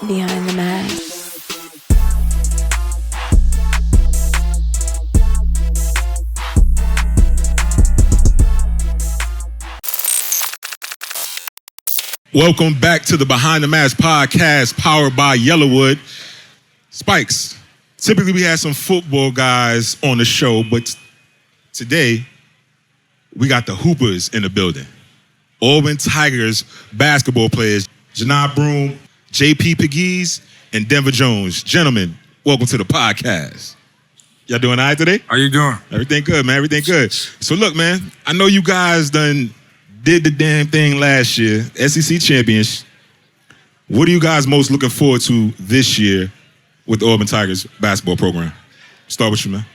Behind the Mask. Welcome back to the Behind the Mask podcast, powered by Yellowwood. Spikes, typically we have some football guys on the show, but today we got the Hoopers in the building. Auburn Tigers basketball players, Johni Broome, JP Pegues, and Denver Jones. Gentlemen, welcome to the podcast. Y'all doing all right today? How you doing? Everything good, man. Everything good. So look, man, I know you guys did the damn thing last year, SEC champions. What are you guys most looking forward to this year with the Auburn Tigers basketball program? Start with you, man.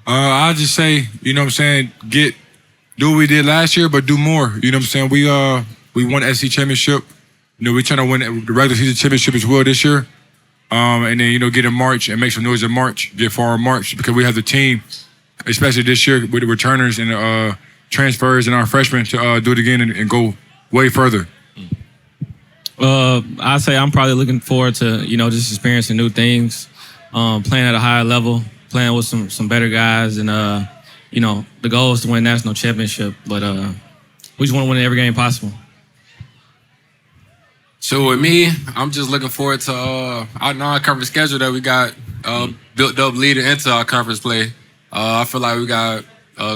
I'll just say, you know what I'm saying, do what we did last year, but do more. You know what I'm saying? We won the SEC championship. You know, we're trying to win the regular season championship as well this year. And then, you know, get in March and make some noise in March, get far in March, because we have the team, especially this year with the returners and the transfers and our freshmen to do it again and go way further. I say I'm probably looking forward to, you know, just experiencing new things, playing at a higher level, playing with some better guys, and you know, the goal is to win national championship, but we just want to win every game possible. So with me, I'm just looking forward to our non-conference schedule that we got built up leading into our conference play. I feel like we got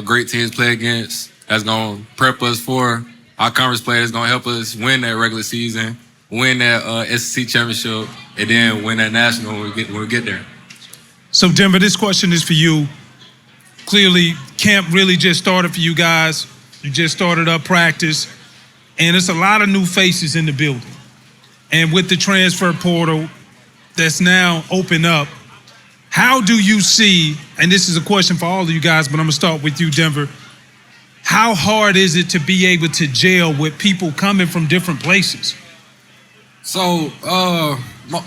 great teams to play against that's going to prep us for our conference play that's going to help us win that regular season, win that SEC championship, and then win that national when we get there. So Denver, this question is for you. Clearly, camp really just started for you guys. You just started up practice, and it's a lot of new faces in the building. And with the transfer portal that's now open up, how do you see, and this is a question for all of you guys, but I'm gonna start with you, Denver. How hard is it to be able to gel with people coming from different places? So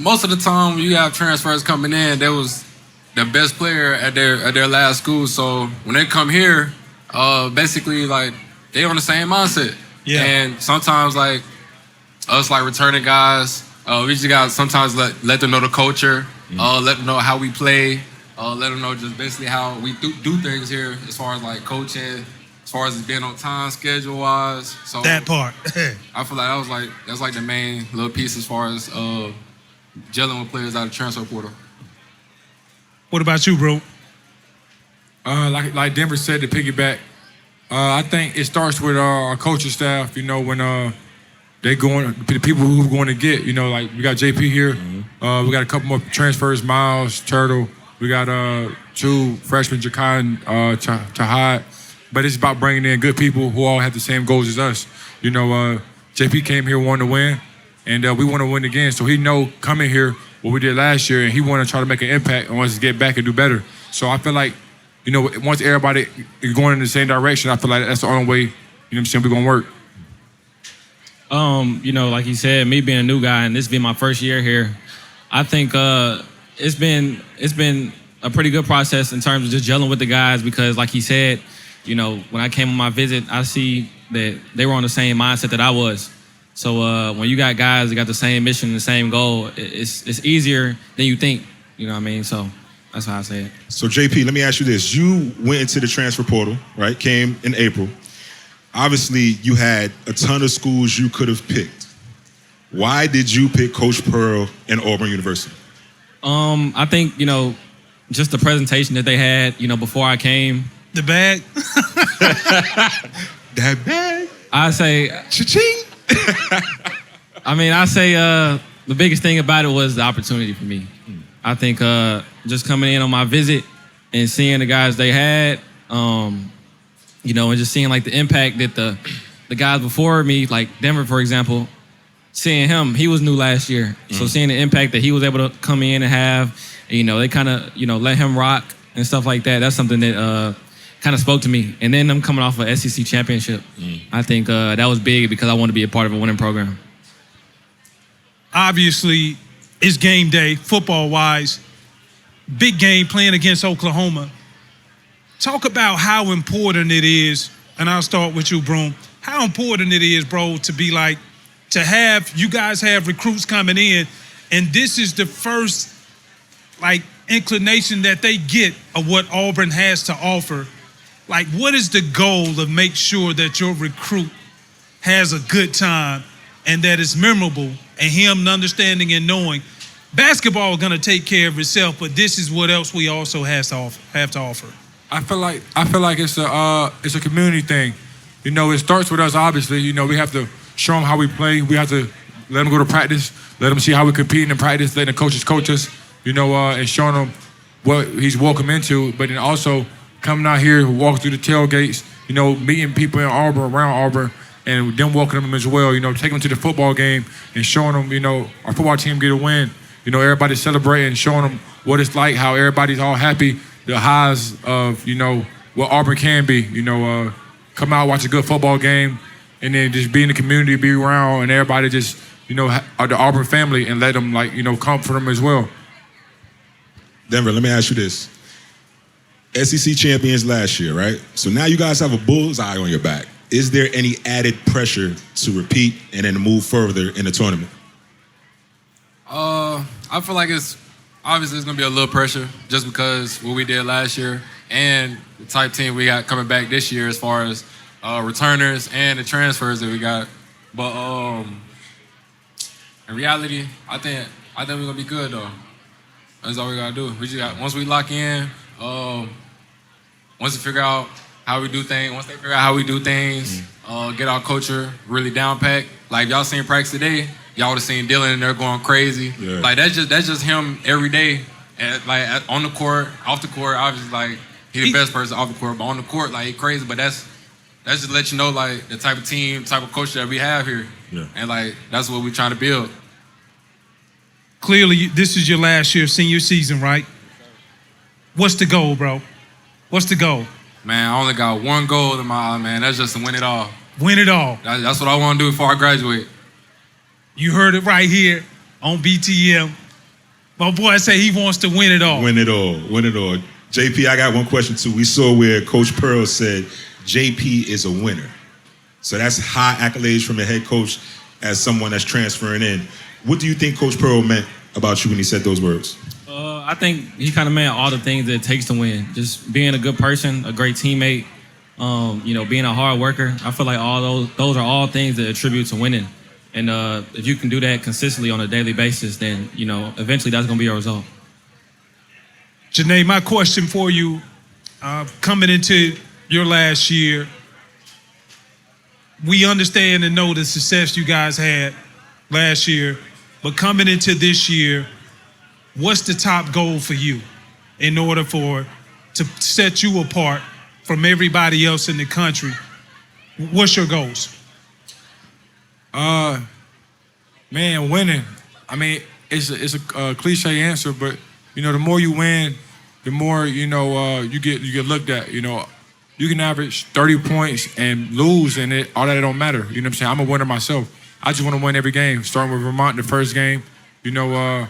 most of the time when you have transfers coming in, there was the best player at their last school. So when they come here, basically like they on the same mindset. Yeah. And sometimes like us like returning guys, we just got sometimes let them know the culture, let them know how we play, let them know just basically how we do things here as far as like coaching, as far as being on time, schedule wise. So That part. I feel like that's like the main little piece as far as gelling with players out of transfer portal. What about you, bro? Like Denver said, to piggyback, I think it starts with our coaching staff. You know, when the people who we're going to get, you know, like we got JP here. We got a couple more transfers, Miles, Turtle. We got 2 freshmen, Jakai and Tahad. But it's about bringing in good people who all have the same goals as us. You know, JP came here wanting to win, and we want to win again. So he know coming here what we did last year, and he want to try to make an impact and wants to get back and do better. So I feel like, you know, once everybody is going in the same direction, I feel like that's the only way, you know what I'm saying, we're going to work. You know, like he said, me being a new guy and this being my first year here, I think it's been a pretty good process in terms of just gelling with the guys, because like he said, you know, when I came on my visit, I see that they were on the same mindset that I was. So when you got guys that got the same mission and the same goal, it's easier than you think, you know what I mean? So that's how I say it. So JP, let me ask you this. You went into the transfer portal, right? Came in April. Obviously, you had a ton of schools you could have picked. Why did you pick Coach Pearl and Auburn University? I think, you know, just the presentation that they had, you know, before I came. The bag? That bag? I say, Cha-ching! I say the biggest thing about it was the opportunity for me. I think just coming in on my visit and seeing the guys they had, you know, and just seeing like the impact that the guys before me, like Denver, for example, seeing him, he was new last year. So seeing the impact that he was able to come in and have, and, you know, they kind of, you know, let him rock and stuff like that. That's something that kind of spoke to me. And then them coming off an SEC championship, I think that was big because I wanted to be a part of a winning program. Obviously, it's game day, football-wise. Big game playing against Oklahoma. Talk about how important it is, and I'll start with you, Broome. How important it is, bro, to be like, to have, you guys have recruits coming in and this is the first inclination that they get of what Auburn has to offer. Like, what is the goal to make sure that your recruit has a good time and that it's memorable, and him understanding and knowing basketball is going to take care of itself, but this is what else we also have to offer? I feel like it's a community thing. You know, it starts with us, obviously. You know, we have to show them how we play. We have to let them go to practice, let them see how we compete in practice, letting the coaches coach us, you know, and showing them what he's welcome into, but then also coming out here, walking through the tailgates, you know, meeting people in Auburn, around Auburn, and then welcoming them as well, you know, taking them to the football game and showing them, you know, our football team get a win. You know, everybody celebrating, showing them what it's like, how everybody's all happy, the highs of, you know, what Auburn can be. You know, come out, watch a good football game, and then just be in the community, be around, and everybody just, you know, are the Auburn family, and let them, like, you know, comfort them as well. Denver, let me ask you this. SEC champions last year, right? So now you guys have a bullseye on your back. Is there any added pressure to repeat and then move further in the tournament? I feel like it's going to be a little pressure just because what we did last year and the type team we got coming back this year as far as returners and the transfers that we got. But in reality, I think we're going to be good, though. That's all we got to do. We just got, once we lock in, once we figure out how we do things, once they figure out how we do things, get our culture really down packed. Like, y'all seen practice today, y'all would have seen Dylan in there going crazy. Yeah. Like, that's just him every day. And, like, on the court, off the court, obviously, like, he's the best person off the court, but on the court, like, he crazy. But that's just let you know, like, the type of team, type of coach that we have here. Yeah. And, like, that's what we're trying to build. Clearly, this is your last year, senior season, right? What's the goal, bro? What's the goal? Man, I only got one goal in my eye, man. That's just to win it all. Win it all. That's what I want to do before I graduate. You heard it right here on BTM. My boy say he wants to win it all. Win it all. Win it all. JP, I got one question, too. We saw where Coach Pearl said JP is a winner. So that's high accolades from the head coach as someone that's transferring in. What do you think Coach Pearl meant about you when he said those words? I think he kind of meant all the things that it takes to win. Just being a good person, a great teammate, you know, being a hard worker. I feel like all those are all things that attribute to winning. And if you can do that consistently on a daily basis, then, you know, eventually that's going to be your result. Janae, my question for you, coming into your last year, we understand and know the success you guys had last year, but coming into this year, what's the top goal for you in order to set you apart from everybody else in the country? What's your goals? Man, winning. I mean, it's a cliche answer, but, you know, the more you win, the more, you know, you get looked at. You know, you can average 30 points and lose, and all that don't matter. You know what I'm saying? I'm a winner myself. I just want to win every game, starting with Vermont in the first game. You know,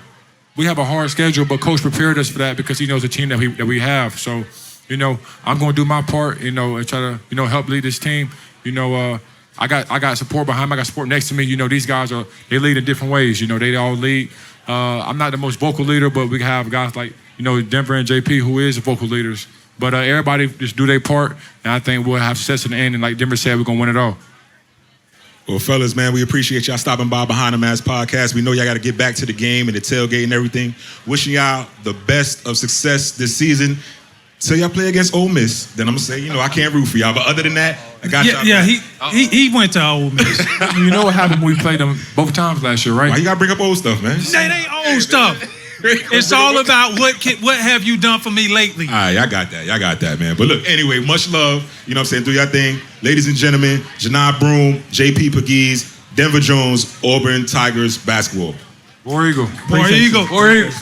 we have a hard schedule, but Coach prepared us for that because he knows the team that we have. So, you know, I'm going to do my part, you know, and try to, you know, help lead this team. You know, I got support behind me. I got support next to me. You know, these guys they lead in different ways. You know, they all lead. I'm not the most vocal leader, but we have guys like, you know, Denver and JP who is the vocal leaders. But everybody just do their part, and I think we'll have success in the end. And like Denver said, we're going to win it all. Well, fellas, man, we appreciate y'all stopping by Behind the Mask Podcast. We know y'all got to get back to the game and the tailgate and everything. Wishing y'all the best of success this season. Till y'all play against Ole Miss, then I'm going to say, you know, I can't root for y'all. But other than that, I got y'all. Yeah, he went to Ole Miss. You know what happened when we played them both times last year, right? Why you got to bring up old stuff, man? That ain't old stuff. It's all about what have you done for me lately. All right, y'all got that, man. But look, anyway, much love. You know what I'm saying? Do your thing. Ladies and gentlemen, Johni Broome, JP Pegues, Denver Jones, Auburn Tigers basketball. War Eagle. War Eagle. War Eagle.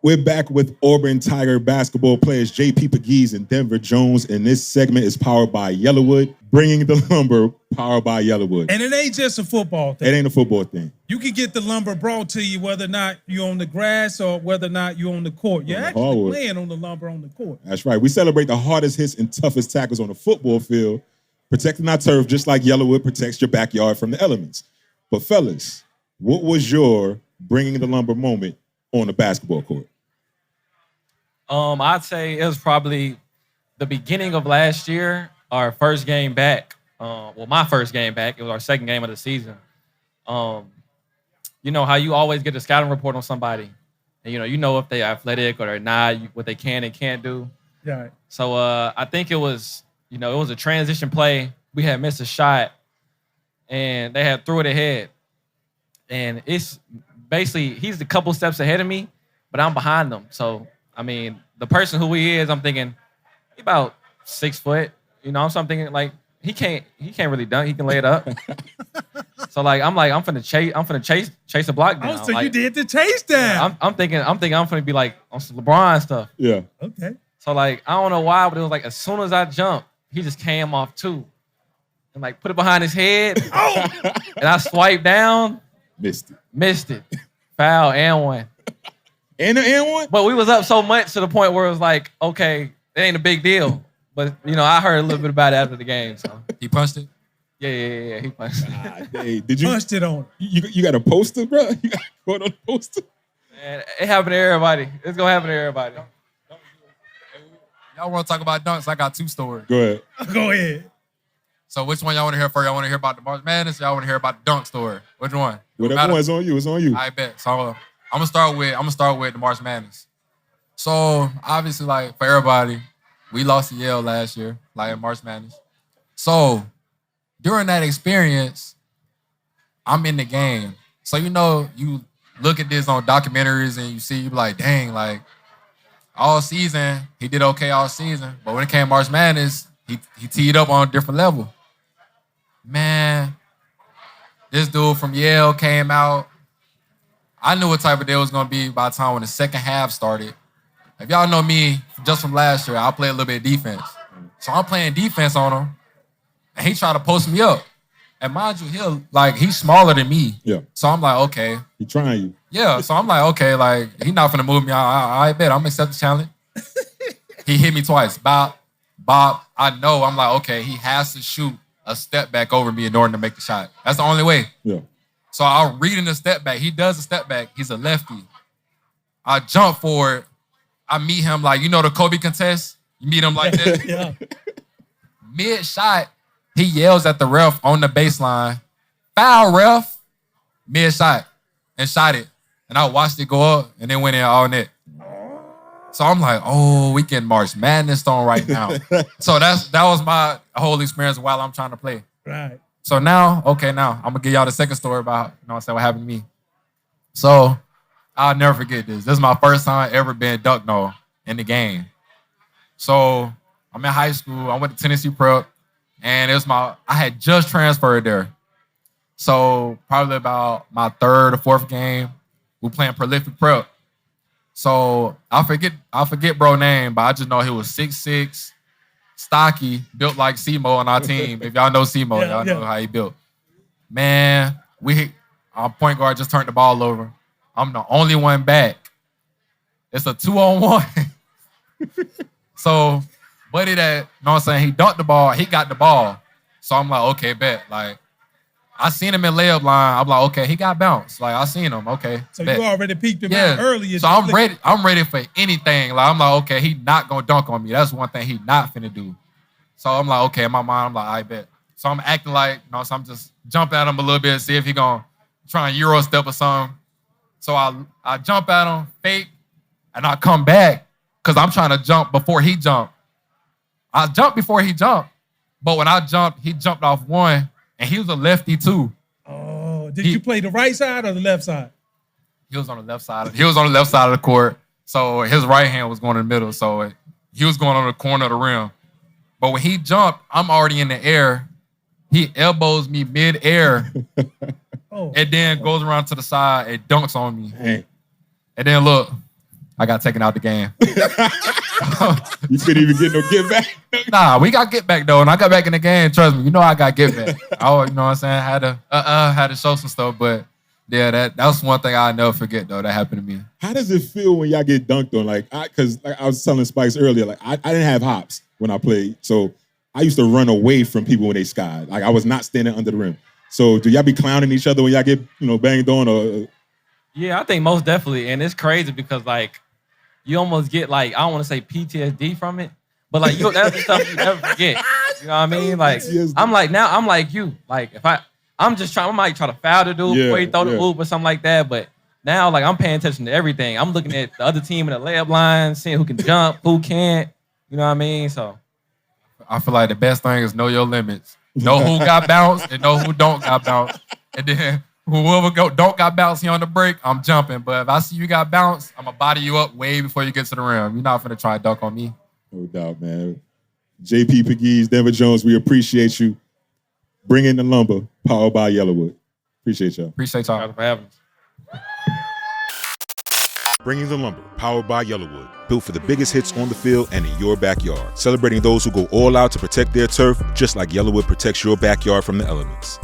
We're back with Auburn Tiger basketball players JP Pegues and Denver Jones, and this segment is powered by Yellowwood, bringing the lumber, powered by Yellowwood. And it ain't just a football thing. It ain't a football thing. You can get the lumber brought to you whether or not you're on the grass or whether or not you're on the court. You're actually playing on the lumber on the court. That's right. We celebrate the hardest hits and toughest tackles on the football field, protecting our turf just like Yellowwood protects your backyard from the elements. But fellas, what was your bringing the lumber moment on the basketball court? I'd say it was probably the beginning of last year, our first game back. My first game back. It was our second game of the season. You know how you always get a scouting report on somebody, and you know if they're athletic or they're not, what they can and can't do. Yeah. So I think it was a transition play. We had missed a shot, and they had threw it ahead. And it's basically he's a couple steps ahead of me, but I'm behind him. So I mean, the person who he is, I'm thinking he about 6 foot. So I'm thinking like he can't really dunk. He can lay it up. So I'm finna chase a block down. Oh, so you did the chase down. I'm thinking I'm finna be like on some LeBron stuff. Yeah. Okay. So I don't know why, but it was like as soon as I jumped, he just came off too. And put it behind his head. And I swiped down. Missed it. Foul and one. And one? But we was up so much to the point where it was like, okay, it ain't a big deal. But I heard a little bit about it after the game. So He punched it? yeah, he punched it. Hey, did you Punched it on. You got a poster, bro? You got going on the poster? Man, it happened to everybody. It's gonna happen to everybody. Y'all want to talk about dunks? I got 2 stories. Go ahead. Go ahead. So which one y'all want to hear first? Y'all want to hear about the March Madness? Y'all want to hear about the dunk story? Which one? Whatever one's on you, it's on you. I bet. So I'm gonna start with the March Madness. So obviously, for everybody, we lost to Yale last year, in March Madness. So during that experience, I'm in the game. So you look at this on documentaries and you see, you be like, dang, all season he did okay all season, but when it came March Madness, he teed up on a different level. Man, this dude from Yale came out. I knew what type of day it was going to be by the time when the second half started. If y'all know me just from last year, I play a little bit of defense. So I'm playing defense on him, and he tried to post me up. And mind you, he's smaller than me. Yeah. So I'm like, okay. He trying you. Yeah, so I'm like, okay, he not finna move me. I bet I'm accept the challenge. He hit me twice. Bob. I know. I'm like, okay, he has to shoot a step back over me in order to make the shot. That's the only way. Yeah. So I'm reading the step back. He does a step back. He's a lefty. I jump for it. I meet him the Kobe contest. You meet him like this. Yeah. Mid-shot, he yells at the ref on the baseline, foul, ref, mid-shot, and shot it. And I watched it go up and then went in all net. So I'm like, oh, we getting March Madness on right now. So that was my whole experience while I'm trying to play. Right. So now I'm going to give y'all the second story about, what happened to me. So I'll never forget this. This is my first time ever being dunked on in the game. So I'm in high school. I went to Tennessee Prep, and I had just transferred there. So probably about my 3rd or 4th game, we playing Prolific Prep. So I forget bro name, but I just know he was 6'6", stocky, built like Simo on our team. If y'all know Simo, y'all know how he built. Man, our point guard just turned the ball over. I'm the only one back. It's a 2-on-1. So, buddy he dunked the ball, he got the ball. So I'm like, okay, bet. I seen him in layup line. I'm like, okay, he got bounced. I seen him. Okay. So bet. you already peeked him out earlier. So I'm ready. I'm ready for anything. I'm like, okay, he not gonna dunk on me. That's one thing he not finna do. So I'm like, okay, in my mind, I'm like, I bet. So I'm acting so I'm just jumping at him a little bit, see if he gonna try and Euro step or something. So I jump at him, fake, and I come back because I'm trying to jump before he jumped. I jumped before he jumped, but when I jumped, he jumped off one. And he was a lefty too. Oh, did you play the right side or the left side? He was on the left side. He was on the left side of the court. So his right hand was going in the middle. So he was going on the corner of the rim. But when he jumped, I'm already in the air. He elbows me mid-air. And then goes around to the side and dunks on me. Hey. And then look, I got taken out the game. You couldn't even get no get back. Nah, we got get back though. And I got back in the game. Trust me, I got get back. You know what I'm saying? Had to show some stuff, but yeah, that's one thing I'll never forget though. That happened to me. How does it feel when y'all get dunked on? Because I was telling Spikes earlier, I didn't have hops when I played, so I used to run away from people when they skied. I was not standing under the rim. So do y'all be clowning each other when y'all get, banged on or? Yeah, I think most definitely. And it's crazy because like you almost get like, I don't want to say PTSD from it, but like that's the stuff you never forget. You know what I mean? Like I'm like you. Like if I might try to foul the dude before he throw the hoop or something like that. But now like I'm paying attention to everything. I'm looking at the other team in the layup line, seeing who can jump, who can't. You know what I mean? So I feel like the best thing is know your limits. Know who got bounced and know who don't got bounced. And then whoever don't got bounced here on the break, I'm jumping. But if I see you got bounced, I'm going to body you up way before you get to the rim. You're not going to try to dunk on me. No doubt, man. JP Pegues, Denver Jones, we appreciate you. Bring in the lumber, powered by Yellowwood. Appreciate y'all. Appreciate y'all. thanks for having us. Bringing the lumber, powered by Yellowwood. Built for the biggest hits on the field and in your backyard. Celebrating those who go all out to protect their turf, just like Yellowwood protects your backyard from the elements.